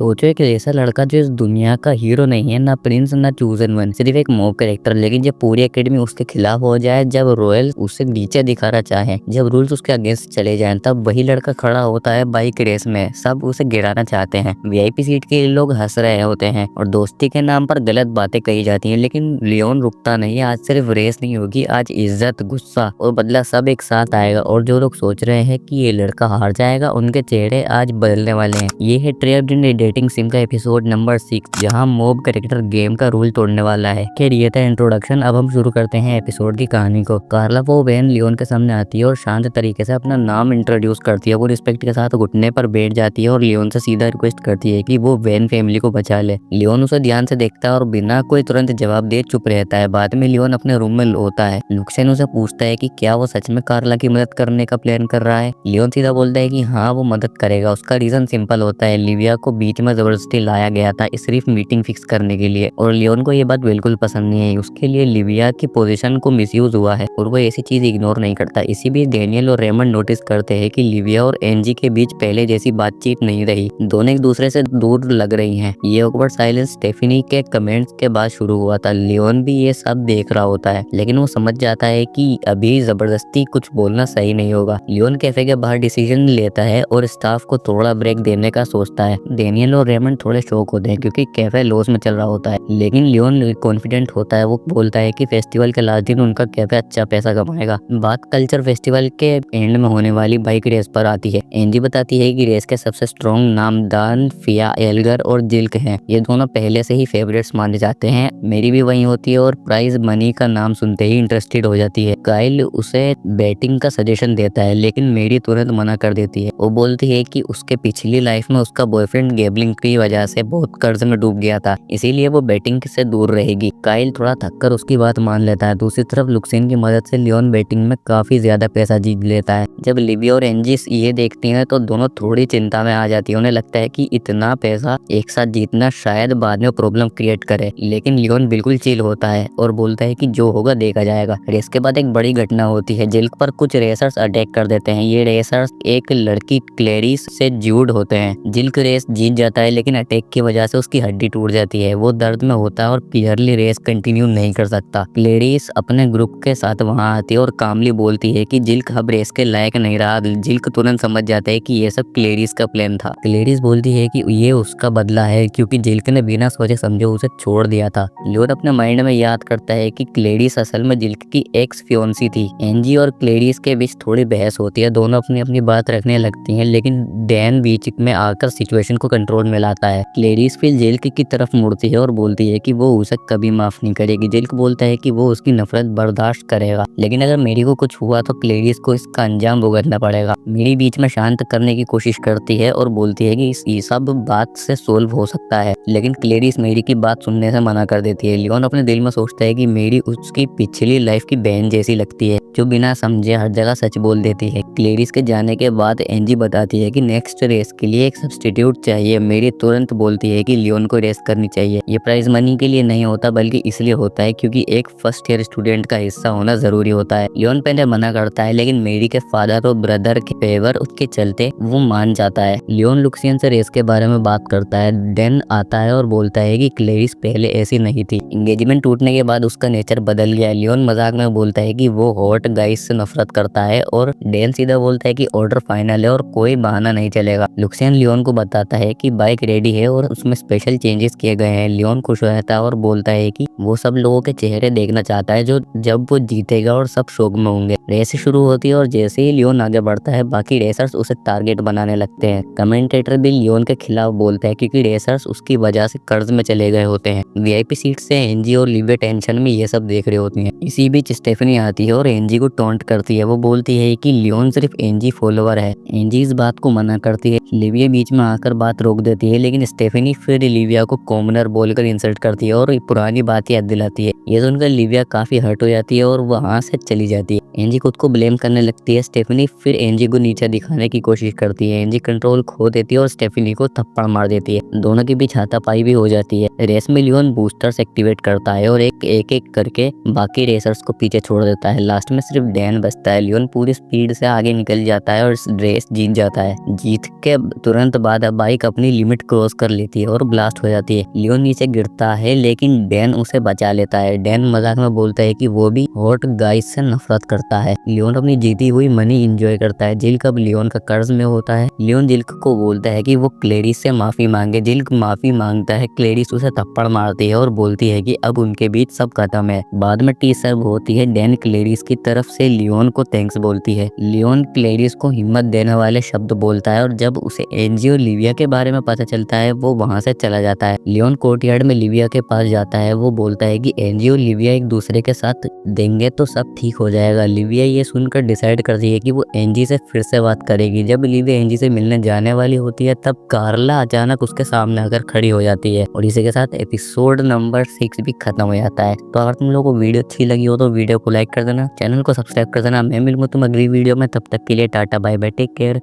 सोचो एक ऐसा लड़का जो इस दुनिया का हीरो नहीं है, ना प्रिंस ना चूजन वन, सिर्फ एक मॉब कैरेक्टर। लेकिन जब पूरी एकेडमी उसके खिलाफ हो जाए, जब रॉयल उसे नीचे दिखाना चाहे, जब रूल्स उसके अगेंस्ट चले जाएं, तब वही लड़का खड़ा होता है बाइक रेस में। सब उसे गिराना चाहते हैं, वीआईपी सीट के लोग हंस रहे होते हैं और दोस्ती के नाम पर गलत बातें कही जाती हैं। लेकिन लियोन रुकता नहीं। आज सिर्फ रेस नहीं होगी, आज इज्जत, गुस्सा और बदला सब एक साथ आएगा। और जो लोग सोच रहे हैं कि ये लड़का हार जाएगा, उनके चेहरे आज बदलने वाले हैं। ये है ट्रैप्ड इन डेटिंग सिम का एपिसोड नंबर 6, जहां मॉब कैरेक्टर गेम का रूल तोड़ने वाला है। खैर ये था इंट्रोडक्शन। अब हम शुरू करते हैं एपिसोड की कहानी को। कार्ला वो वेन लियोन के सामने आती है और शांत तरीके से अपना नाम इंट्रोड्यूस करती है। वो रिस्पेक्ट के साथ घुटने पर बैठ जाती है और लियोन से सीधा रिक्वेस्ट करती है कि वो वेन फैमिली को बचा ले। लियोन उसे ध्यान से देखता है और बिना कोई तुरंत जवाब दे चुप रहता है। बाद में लियोन अपने रूम में होता है। लुक्सेन उसे पूछता है कि क्या वो सच में कार्ला की मदद करने का प्लान कर रहा है। लियोन सीधा बोलता है कि हाँ, वो मदद करेगा। उसका रीजन सिंपल होता है, लिविया को बीच में जबरदस्ती लाया गया था सिर्फ मीटिंग फिक्स करने के लिए। और लियोन को ये बात बिल्कुल पसंद नहीं है। उसके लिए लिविया की पोजीशन को मिसयूज हुआ है और वो ऐसी चीज इग्नोर नहीं करता। इसी बीच डेनियल और रेमंड नोटिस करते हैं कि लिविया और एनजी के बीच पहले जैसी बातचीत नहीं रही। दोनों एक दूसरे से दूर लग रही हैं। ये ऑकवर्ड साइलेंस स्टेफनी के कमेंट्स के बाद शुरू हुआ था। लियोन भी ये सब देख रहा होता है, लेकिन वो समझ जाता है कि अभी जबरदस्ती कुछ बोलना सही नहीं होगा। लियोन कैफे के बाहर डिसीजन लेता है और स्टाफ को थोड़ा ब्रेक देने का सोचता है। डेनियल और रेमंड थोड़े शॉक होते हैं क्योंकि कैफे लॉस में चल रहा होता है, लेकिन लियोन कॉन्फिडेंट होता है। वो बोलता है कि फेस्टिवल के लास्ट दिन उनका कैफे अच्छा पैसा कमाएगा। बात कल्चर फेस्टिवल के एंड में होने वाली बाइक रेस पर आती है। एंजी बताती है कि रेस के सबसे स्ट्रॉन्ग नाम दान, फिया, एल्गर और जिल्क हैं। ये दोनों पहले से ही फेवरेट्स माने जाते हैं। मेरी भी वही होती है और प्राइज मनी का नाम सुनते ही इंटरेस्टेड हो जाती है। काइल उसे बैटिंग का सजेशन देता है, लेकिन मेरी तुरंत मना कर देती है। वो बोलती है कि उसके पिछली लाइफ में उसका बॉयफ्रेंड गैम्बलिंग की वजह से बहुत कर्ज में डूब गया था, इसीलिए वो बैटिंग से दूर रहेगी। काइल थोड़ा थककर उसकी बात मान लेता है। दूसरी तरफ लुक्सेन की मदद से लियोन बैटिंग में काफी ज्यादा पैसा जीत लेता है। जब लिविया और एंजी ये देखती हैं तो दोनों थोड़ी चिंता में आ जाती है। उन्हें लगता है कि इतना पैसा एक साथ जीतना शायद बाद में प्रॉब्लम क्रिएट करे, लेकिन लियोन बिल्कुल चिल होता है और बोलता है कि जो होगा देखा जाएगा। रेस के बाद एक बड़ी घटना होती है। जिल्क पर कुछ रेसर्स अटैक कर देते हैं। ये रेसर्स एक लड़की क्लेरिस से ज्यूड होते हैं। जिल्क रेस जीत जाता है, लेकिन अटैक की वजह से उसकी हड्डी टूट जाती है। वो दर्द में होता है और क्लियरली रेस कंटिन्यू नहीं कर सकता। क्लेरिस अपने ग्रुप के साथ वहां आती है और कामली बोलती है कि जिल्क अब रेस के लायक नहीं रहा। जिल्क तुरंत समझ जाता है कि ये सब क्लेरिस का प्लान था। क्लेरिस बोलती है कि ये उसका बदला है क्योंकि जिल्क ने बिना सोचे समझे उसे छोड़ दिया था। लियोन अपने माइंड में याद करता है कि क्लेरिस असल में जिल्क की एक्स फियोंसी थी। एंजी और क्लेरिस के बीच थोड़ी बहस होती है। दोनों अपनी अपनी बात रखने लगती हैं, लेकिन डैन बीच में आकर सिचुएशन को कंट्रोल में लाता है। क्लेरिस फिर जिल्क की तरफ मुड़ती है और बोलती है कि वो उसे कभी माफ नहीं करेगी। जिल्क बोलता है कि वो उसकी नफरत बर्दाश्त करेगा, लेकिन अगर मेरी को कुछ हुआ तो क्लेरिस को इसका अंजाम भुगतना पड़ेगा। मेरी बीच में शांत करने की कोशिश करती है और बोलती है कि ये सब बात से सोल्व हो सकता है, लेकिन क्लेरिस मेरी की बात सुनने से मना कर देती है। लियोन अपने दिल में सोचता है कि मेरी उसकी पिछली लाइफ की बहन जैसी लगती है, जो बिना समझे हर जगह सच बोल देती है। क्लेरिस के जाने के बाद एंजी बताती है कि नेक्स्ट रेस के लिए एक सब्स्टिट्यूट चाहिए। मेरी तुरंत बोलती है कि लियोन को रेस करनी चाहिए। ये प्राइज मनी के लिए नहीं होता, बल्कि इसलिए होता है क्योंकि एक फर्स्ट ईयर स्टूडेंट का हिस्सा होना जरूरी होता है। लियोन पहले मना करता है, लेकिन मेरी के फादर और ब्रदर के फेवर उसके चलते वो मान जाता है। लियोन लुक्सियन से रेस के बारे में बात करता है। डेन आता है और बोलता है कि क्लेरिस पहले ऐसी नहीं थी। एंगेजमेंट टूटने के बाद उसका नेचर बदल गया है। लियोन मजाक में बोलता है कि वो हॉट गाइस से नफरत करता है और डेन सीधा बोलता है कि ऑर्डर फाइनल है और कोई बहाना नहीं चलेगा। लुक्सियन लियोन को बताता है कि बाइक रेडी है और उसमें स्पेशल चेंजेस किए गए हैं। लियोन खुश रहता है और बोलता है कि वो सब लोगों के चेहरे देखना चाहता है जो जब वो जीतेगा और सब शौक में होंगे। रेस शुरू होती है और जैसे ही लियोन आगे बढ़ता है, बाकी रेसर्स उसे टारगेट बनाने लगते हैं। कमेंटेटर भी लियोन के खिलाफ बोलते हैं क्योंकि रेसर्स उसकी वजह से कर्ज में चले गए होते हैं। वीआईपी सीट से एंजी और लिविया टेंशन में ये सब देख रही होती हैं। इसी बीच स्टेफनी आती है और एंजी को टॉन्ट करती है। वो बोलती है कि लियोन सिर्फ एंजी फॉलोवर है। एंजी इस बात को मना करती है। लिविया बीच में आकर बात रोक देती है, लेकिन स्टेफनी फिर लिविया को कॉमनर बोलकर इंसल्ट करती है और पुरानी बात याद दिलाती है। ये सुनकर लिविया काफी हर्ट हो जाती है और वहां से चली जाती है। एंजी खुद को ब्लेम करने लगती है। स्टेफनी फिर एंजी को नीचे दिखाने की कोशिश करती है। एंजी कंट्रोल खो देती है और स्टेफनी को थप्पड़ मार देती है। दोनों के बीच हाथापाई भी हो जाती है। रेस में लियोन बूस्टर्स एक्टिवेट करता है और एक करके बाकी रेसर्स को पीछे छोड़ देता है। लास्ट में सिर्फ डैन बचता है। लियोन पूरी स्पीड से आगे निकल जाता है और रेस जीत जाता है। जीत के तुरंत बाद बाइक अपनी अपनी लिमिट क्रॉस कर लेती है और ब्लास्ट हो जाती है। लियोन नीचे गिरता है लेकिन डैन उसे बचा लेता है। डैन मजाक में बोलता है कि वो भी हॉट गाइस से नफरत करता है। लियोन अपनी जीती हुई मनी एंजॉय करता है। जिल्क अब लियोन का कर्ज में होता है। लियोन जिल्क को बोलता है कि वो क्लेरिस से माफी मांगे। जिल्क माफी मांगता है। क्लेरिस उसे थप्पड़ मारती है और बोलती है कि अब उनके बीच सब खत्म है। बाद में टी सर्व होती है। डैन क्लेरिस की तरफ से लियोन को थैंक्स बोलती है। लियोन क्लेरिस को हिम्मत देने वाले शब्द बोलता है और जब उसे एंजी और लिविया के बारे में पता चलता है वो वहां से चला जाता है। लियोन कोर्टयार्ड में लिविया के पास जाता है। वो बोलता है कि एंजी और लिविया एक दूसरे के साथ देंगे तो सब ठीक हो जाएगा। लिविया ये सुनकर डिसाइड करती है कि वो एंजी से फिर से बात करेगी। जब लिविया एंजी से मिलने जाने वाली होती है तब कार्ला अचानक उसके सामने आकर खड़ी हो जाती है और इसी के साथ एपिसोड नंबर 6 भी खत्म हो जाता है। तो अगर तुम लोगों को वीडियो अच्छी लगी हो तो वीडियो को लाइक कर देना, चैनल को सब्सक्राइब कर देना। मैं मिलूंगा तुम अगली वीडियो में, तब तक के लिए tata bye bye, take care.